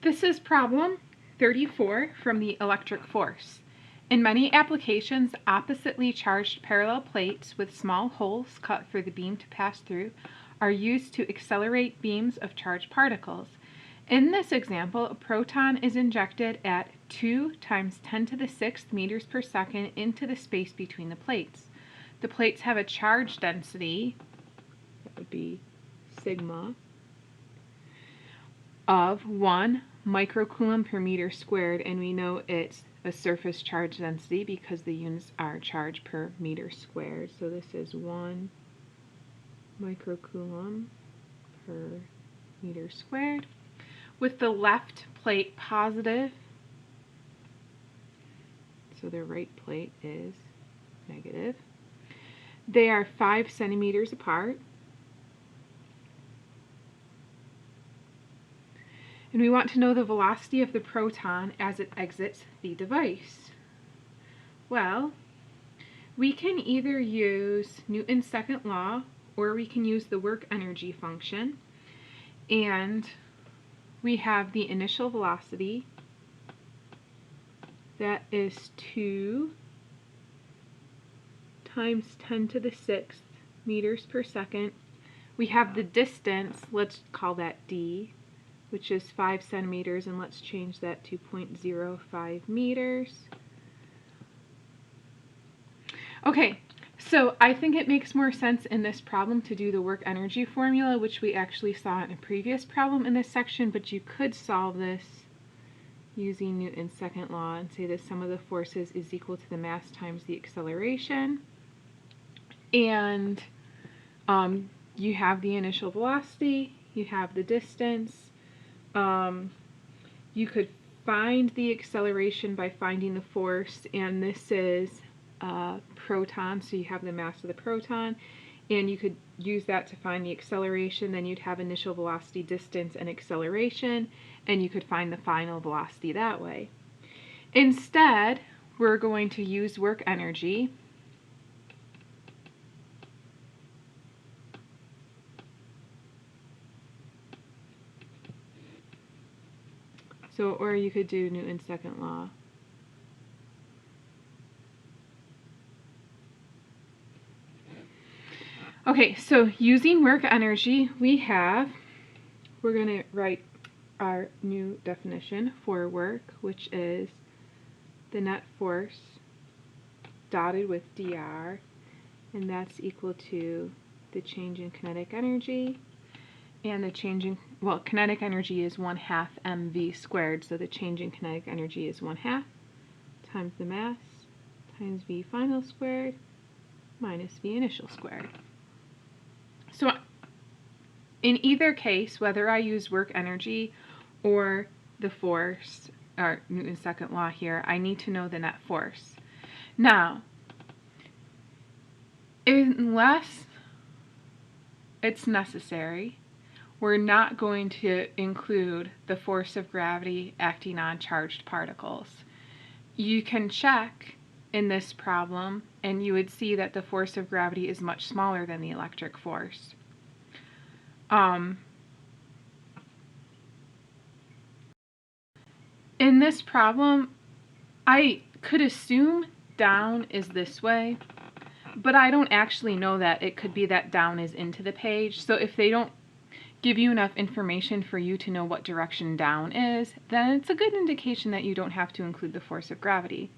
This is problem 34 from the electric force. In many applications, oppositely charged parallel plates with small holes cut for the beam to pass through are used to accelerate beams of charged particles. In this example, a proton is injected at 2 × 10⁶ meters per second into the space between the plates. The plates have a charge density, that would be sigma, of 1 microcoulomb per meter squared, and we know it's a surface charge density because the units are charge per meter squared. So this is 1 microcoulomb per meter squared, with the left plate positive, so the right plate is negative. They are 5 centimeters apart. And we want to know the velocity of the proton as it exits the device. Well, we can either use Newton's second law or we can use the work energy function. And we have the initial velocity, that is 2 × 10⁶ meters per second. We have the distance, let's call that d, which is 5 centimeters, and let's change that to 0.05 meters. Okay, so I think it makes more sense in this problem to do the work energy formula, which we actually saw in a previous problem in this section, but you could solve this using Newton's second law and say the sum of the forces is equal to the mass times the acceleration. And you have the initial velocity, you have the distance. You could find the acceleration by finding the force, and this is a proton, so you have the mass of the proton, and you could use that to find the acceleration. Then you'd have initial velocity, distance, and acceleration, and you could find the final velocity that way. Instead, we're going to use work energy. So, or you could do Newton's second law. Okay, so using work energy, we're going to write our new definition for work, which is the net force dotted with dr, and that's equal to the change in kinetic energy. And the change in, well, kinetic energy is 1/2 mv squared, so the change in kinetic energy is 1/2 times the mass times v final squared minus v initial squared. So in either case, whether I use work energy or the force, or Newton's second law here, I need to know the net force. Now, unless it's necessary, we're not going to include the force of gravity acting on charged particles. You can check in this problem and you would see that the force of gravity is much smaller than the electric force. In this problem, I could assume down is this way, but I don't actually know that. It could be that down is into the page. So if they don't give you enough information for you to know what direction down is, then it's a good indication that you don't have to include the force of gravity.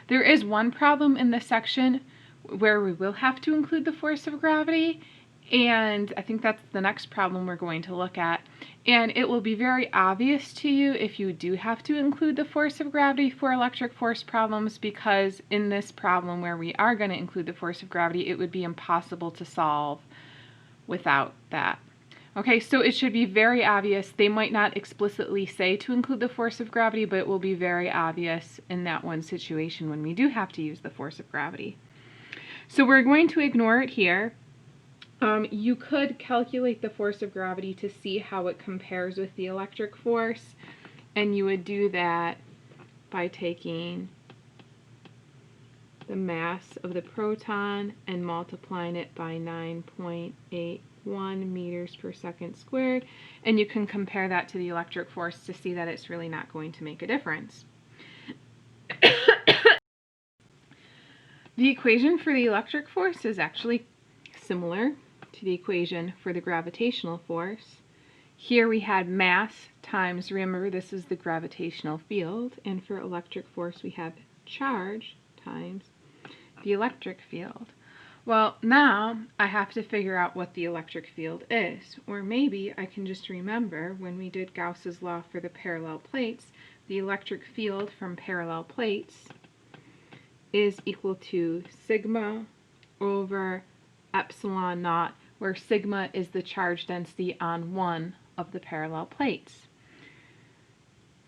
There is one problem in this section where we will have to include the force of gravity, and I think that's the next problem we're going to look at. And it will be very obvious to you if you do have to include the force of gravity for electric force problems, because in this problem where we are going to include the force of gravity, it would be impossible to solve without that. Okay, so it should be very obvious. They might not explicitly say to include the force of gravity, but it will be very obvious in that one situation when we do have to use the force of gravity. So we're going to ignore it here. You could calculate the force of gravity to see how it compares with the electric force, and you would do that by taking the mass of the proton and multiplying it by 9.8 1 meters per second squared, and you can compare that to the electric force to see that it's really not going to make a difference. The equation for the electric force is actually similar to the equation for the gravitational force. Here we had mass times, remember this is the gravitational field, and for electric force we have charge times the electric field. Well, now I have to figure out what the electric field is, or maybe I can just remember when we did Gauss's law for the parallel plates, the electric field from parallel plates is equal to sigma over epsilon naught, where sigma is the charge density on one of the parallel plates.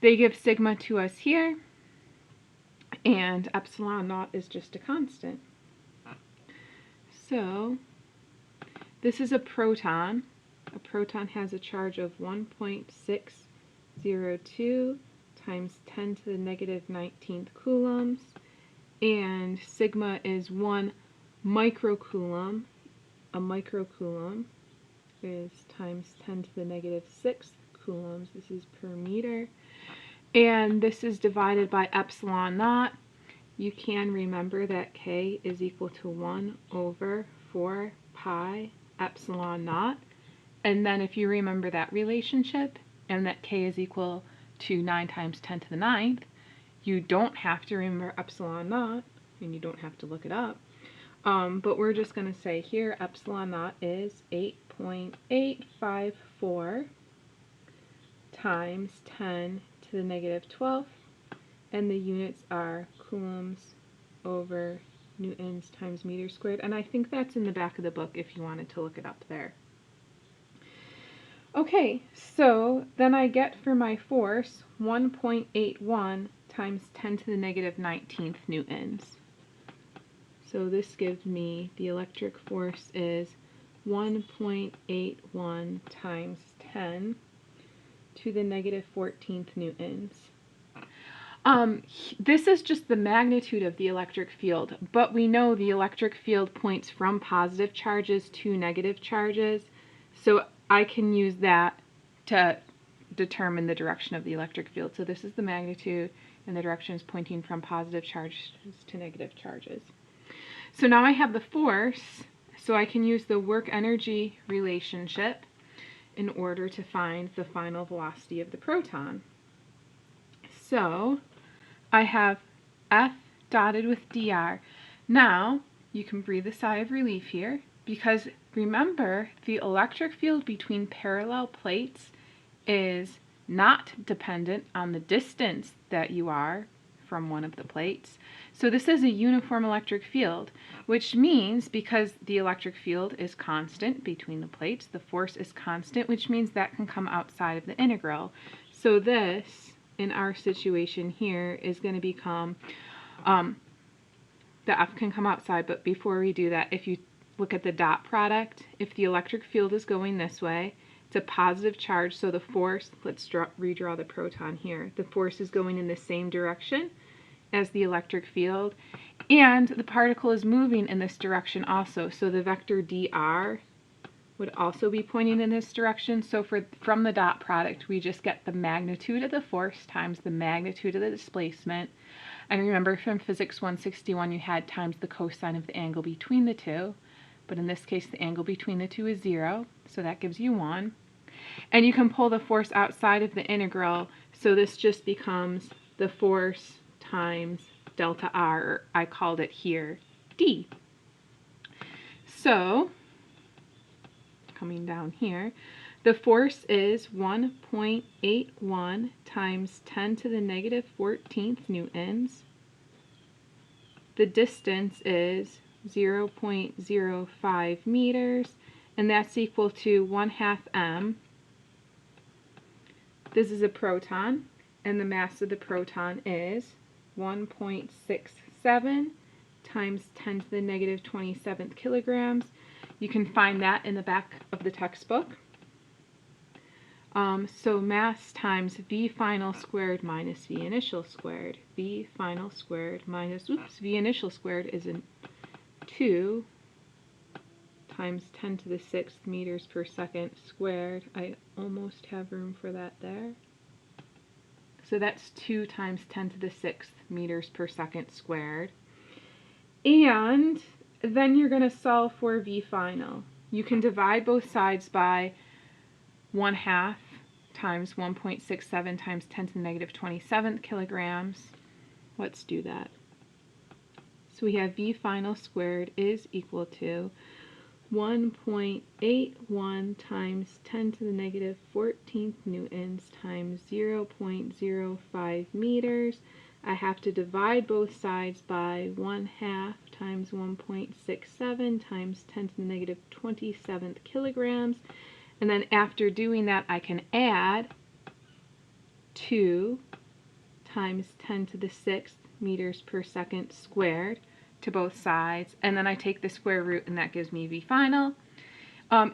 They give sigma to us here, and epsilon naught is just a constant. So this is a proton. A proton has a charge of 1.602 times 10 to the negative 19th coulombs, and sigma is 1 microcoulomb. A microcoulomb is times 10 to the negative 6th coulombs. This is per meter. And this is divided by epsilon naught. You can remember that K is equal to 1 over 4 pi epsilon naught. And then if you remember that relationship, and that K is equal to 9 times 10 to the 9th, you don't have to remember epsilon naught, and you don't have to look it up. But we're just going to say here epsilon naught is 8.854 times 10 to the negative 12th, and the units are coulombs over newtons times meters squared, and I think that's in the back of the book if you wanted to look it up there. Okay, so then I get for my force 1.81 times 10 to the negative 19th newtons. So this gives me the electric force is 1.81 times 10 to the negative 14th newtons. This is just the magnitude of the electric field, but we know the electric field points from positive charges to negative charges, so I can use that to determine the direction of the electric field. So this is the magnitude, and the direction is pointing from positive charges to negative charges. So now I have the force, so I can use the work-energy relationship in order to find the final velocity of the proton. So I have F dotted with dr. Now you can breathe a sigh of relief here, because remember the electric field between parallel plates is not dependent on the distance that you are from one of the plates. So this is a uniform electric field, which means because the electric field is constant between the plates, the force is constant, which means that can come outside of the integral. So this, in our situation here, is going to become, the F can come outside, but before we do that, if you look at the dot product, if the electric field is going this way, it's a positive charge, so the force, let's redraw the proton here, the force is going in the same direction as the electric field, and the particle is moving in this direction also, so the vector dr would also be pointing in this direction. So from the dot product, we just get the magnitude of the force times the magnitude of the displacement. And remember from Physics 161, you had times the cosine of the angle between the two, but in this case the angle between the two is 0, so that gives you 1. And you can pull the force outside of the integral, so this just becomes the force times delta r, or I called it here d. So coming down here, the force is 1.81 times 10 to the negative 14th newtons. The distance is 0.05 meters, and that's equal to 1/2 m. This is a proton, and the mass of the proton is 1.67 times 10 to the negative 27th kilograms. You can find that in the back of the textbook. So mass times V final squared minus V initial squared. V final squared minus, V initial squared is 2 times 10 to the 6th meters per second squared. I almost have room for that there. So that's 2 times 10 to the 6th meters per second squared. And then you're going to solve for V final. You can divide both sides by 1/2 times 1.67 times 10 to the negative 27th kilograms. Let's do that. So we have V final squared is equal to 1.81 times 10 to the negative 14th newtons times 0.05 meters. I have to divide both sides by 1/2 times 1.67 times 10 to the negative 27th kilograms. And then after doing that, I can add 2 times 10 to the 6th meters per second squared to both sides, and then I take the square root, and that gives me V final.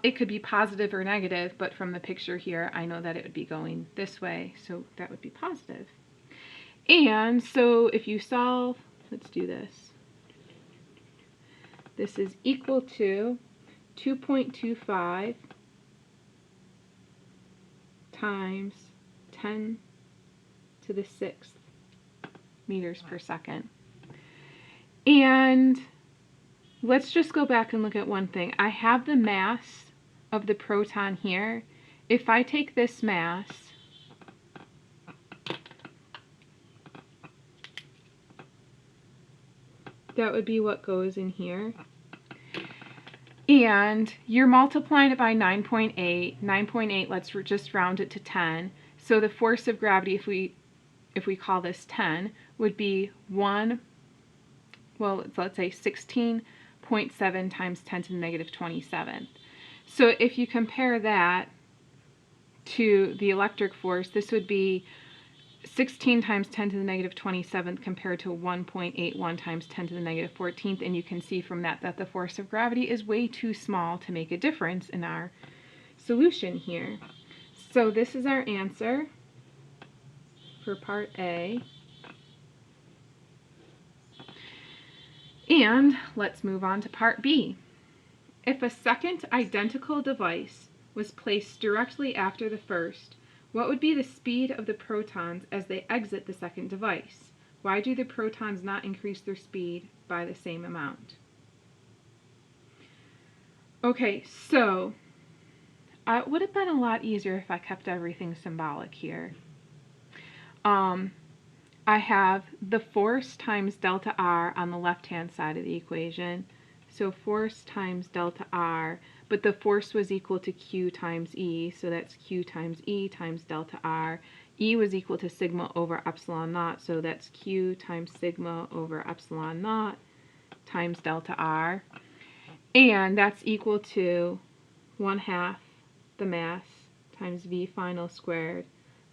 It could be positive or negative, but from the picture here, I know that it would be going this way, so that would be positive. And so if you solve, let's do this. This is equal to 2.25 times 10 to the 6th meters per second. And let's just go back and look at one thing. I have the mass of the proton here. If I take this mass that would be what goes in here. And you're multiplying it by 9.8. 9.8, let's just round it to 10. So the force of gravity, if we call this 10, would be let's say 16.7 times 10 to the negative 27. So if you compare that to the electric force, this would be 16 times 10 to the negative 27th compared to 1.81 times 10 to the negative 14th, and you can see from that that the force of gravity is way too small to make a difference in our solution here. So this is our answer for part A. And let's move on to part B. If a second identical device was placed directly after the first, what would be the speed of the protons as they exit the second device? Why do the protons not increase their speed by the same amount? Okay, so it would have been a lot easier if I kept everything symbolic here. I have the force times delta R on the left-hand side of the equation. So force times delta R, but the force was equal to Q times E, so that's Q times E times delta R. E was equal to sigma over epsilon naught, so that's Q times sigma over epsilon naught times delta R. And that's equal to 1/2 the mass times V final squared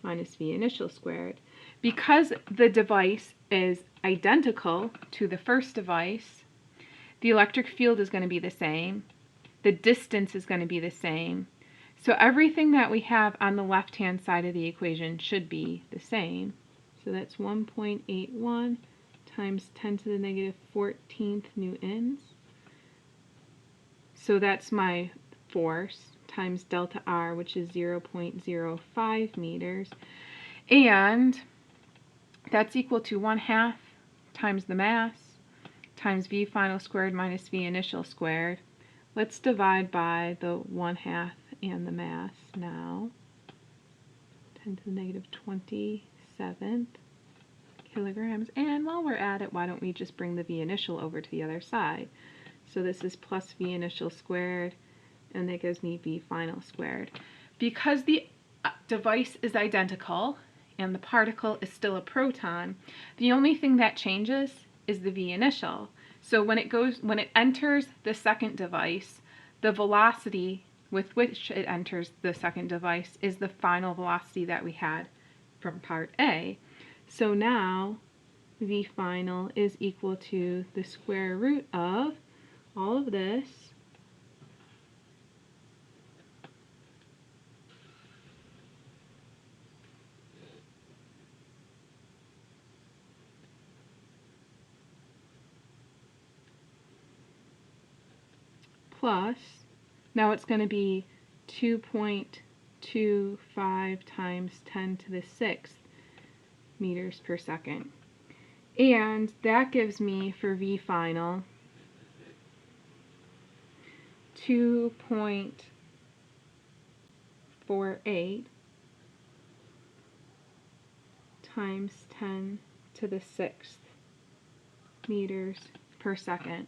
minus V initial squared. Because the device is identical to the first device, the electric field is going to be the same. The distance is going to be the same. So everything that we have on the left-hand side of the equation should be the same. So that's 1.81 times 10 to the negative 14th newtons. So that's my force times delta R, which is 0.05 meters. And that's equal to 1/2 times the mass times V final squared minus V initial squared. Let's divide by the 1/2 and the mass now. 10 to the negative 27th kilograms. And while we're at it, why don't we just bring the V initial over to the other side? So this is plus V initial squared, and that gives me V final squared. Because the device is identical and the particle is still a proton, the only thing that changes is the V initial. So when it enters the second device, the velocity with which it enters the second device is the final velocity that we had from part A. So now V final is equal to the square root of all of this plus, now it's going to be 2.25 times 10 to the 6th meters per second. And that gives me, for V final, 2.48 times 10 to the 6th meters per second.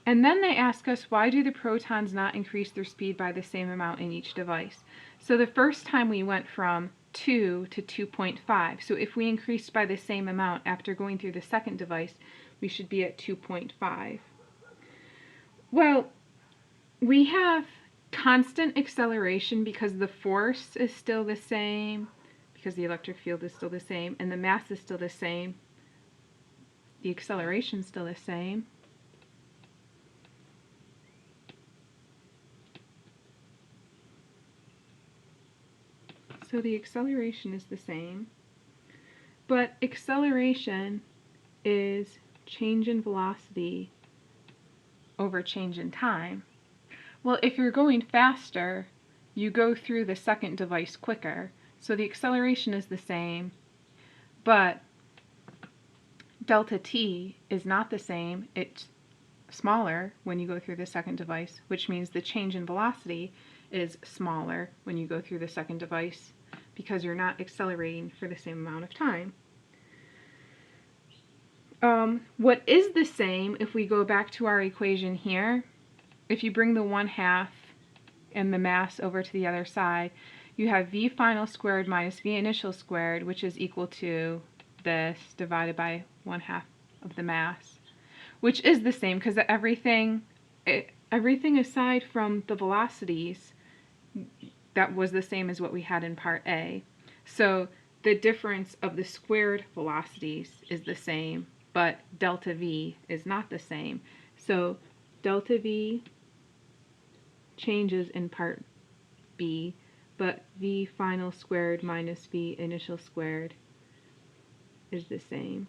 And then they ask us, why do the protons not increase their speed by the same amount in each device? So the first time we went from 2 to 2.5. So if we increased by the same amount after going through the second device, we should be at 2.5. Well, we have constant acceleration because the force is still the same, because the electric field is still the same, and the mass is still the same. The acceleration is still the same. So the acceleration is the same, but acceleration is change in velocity over change in time. Well, if you're going faster, you go through the second device quicker, so the acceleration is the same, but delta t is not the same. It's smaller when you go through the second device, which means the change in velocity is smaller when you go through the second device, because you're not accelerating for the same amount of time. What is the same, if we go back to our equation here, if you bring the 1/2 and the mass over to the other side, you have V final squared minus V initial squared, which is equal to this divided by 1/2 of the mass, which is the same because everything aside from the velocities, that was the same as what we had in part A. So the difference of the squared velocities is the same, but delta V is not the same. So delta V changes in part B, but V final squared minus V initial squared is the same.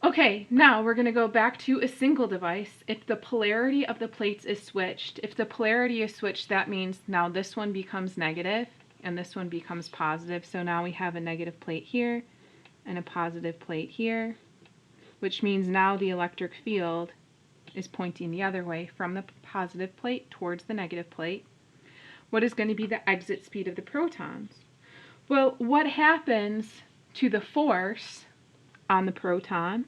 Okay, now we're going to go back to a single device. If the polarity of the plates is switched, that means now this one becomes negative and this one becomes positive. So now we have a negative plate here and a positive plate here, which means now the electric field is pointing the other way from the positive plate towards the negative plate. What is going to be the exit speed of the protons? Well, what happens to the force on the proton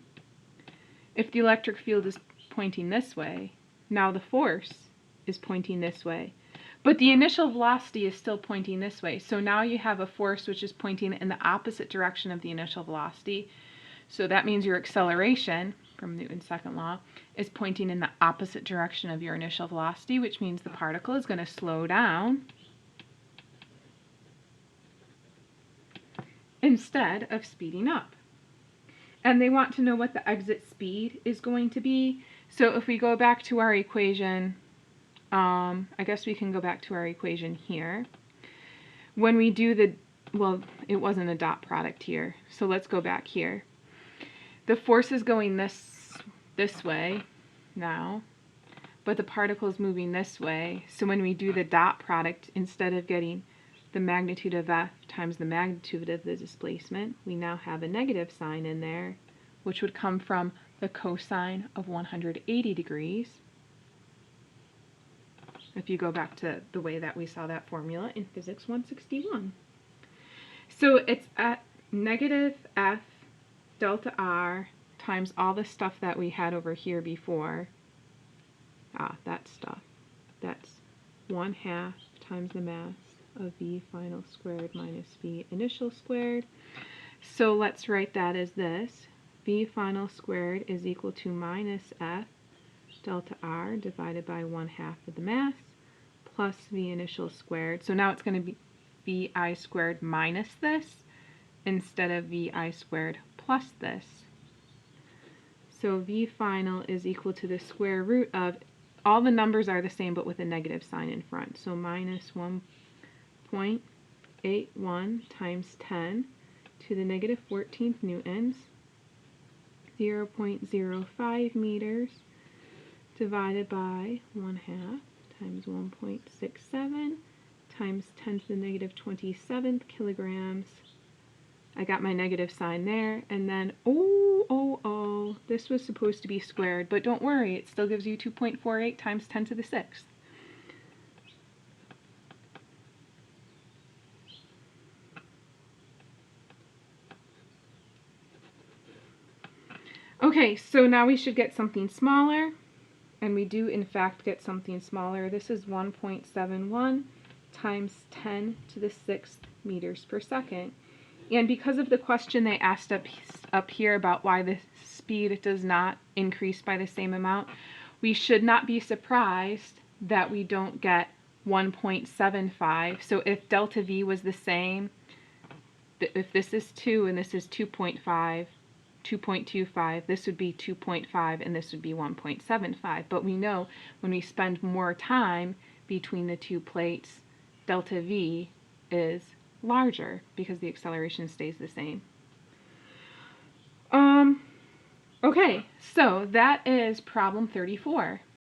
if the electric field is pointing this way? Now the force is pointing this way, but the initial velocity is still pointing this way. So now you have a force which is pointing in the opposite direction of the initial velocity. So that means your acceleration, from Newton's second law, is pointing in the opposite direction of your initial velocity, which means the particle is going to slow down instead of speeding up. And they want to know what the exit speed is going to be. So if we go back to our equation, I guess we can go back to our equation here. When we do the, well, it wasn't a dot product here, so let's go back here. The force is going this way now, but the particle is moving this way. So when we do the dot product, instead of getting the magnitude of F times the magnitude of the displacement, we now have a negative sign in there, which would come from the cosine of 180 degrees. If you go back to the way that we saw that formula in Physics 161. So it's at negative F delta R times all the stuff that we had over here before. That stuff. That's 1/2 times the mass of V final squared minus V initial squared. So let's write that as this. V final squared is equal to minus F delta R divided by 1/2 of the mass plus V initial squared. So now it's going to be VI squared minus this instead of VI squared plus this. So V final is equal to the square root of, all the numbers are the same but with a negative sign in front. So minus 1.81 times 10 to the negative 14th newtons. 0.05 meters divided by 1/2 times 1.67 times 10 to the negative 27th kilograms. I got my negative sign there, and then, this was supposed to be squared, but don't worry, it still gives you 2.48 times 10 to the 6th. Okay, so now we should get something smaller, and we do in fact get something smaller. This is 1.71 times 10 to the 6th meters per second. And because of the question they asked up here about why the speed does not increase by the same amount, we should not be surprised that we don't get 1.75. So if delta V was the same, if this is 2 and this is 2.5, 2.25, this would be 2.5 and this would be 1.75. But we know when we spend more time between the two plates, delta V is larger because the acceleration stays the same. Okay, so that is problem 34.